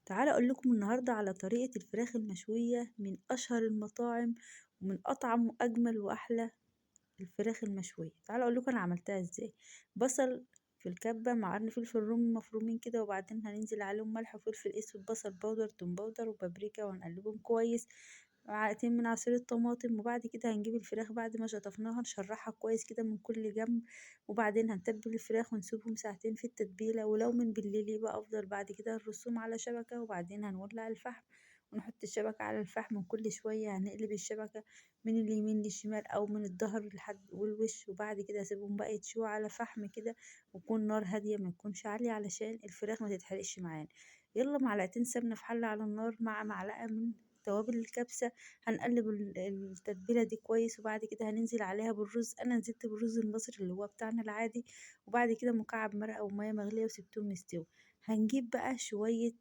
تعالى أقول لكم النهاردة على طريقة الفراخ المشوية من أشهر المطاعم ومن أطعم وأجمل وأحلى الفراخ المشوية. تعالى أقول لكم أنا عملتها إزاي. بصل في الكبة مع قرن فلفل رومي مفرومين كده، وبعدين هننزل عليهم ملح وفلفل اسود بصل باودر توم باودر وبابريكا وهنقلبهم كويس، معلقتين من عصير الطماطم. وبعد كده هنجيب الفراخ بعد ما شطفناها نشرحها كويس كده من كل جنب، وبعدين هنتبل الفراخ ونسيبهم ساعتين في التتبيلة، ولو من بالليل يبقى أفضل. بعد كده هنرصهم على شبكة، وبعدين هنولع الفحم ونحط الشبكة على الفحم، وكل شوية هنقلب الشبكة من اليمين للشمال أو من الظهر لحد والوش. وبعد كده هسيبهم بقى يتشووا على فحم كده، وتكون نار هادية ما تكونش عالية علشان الفراخ ما تتحرقش معانا. يلا معلقتين سمنة في حلة على النار مع معلقة من توابل الكبسة، هنقلب التتبيلة دي كويس. وبعد كده هننزل عليها بالرز، أنا نزلت بالرز المصري اللي هو بتاعنا العادي، وبعد كده مكعب مرقة ومية مغلية وسبتهم يستووا. هنجيب بقى شوية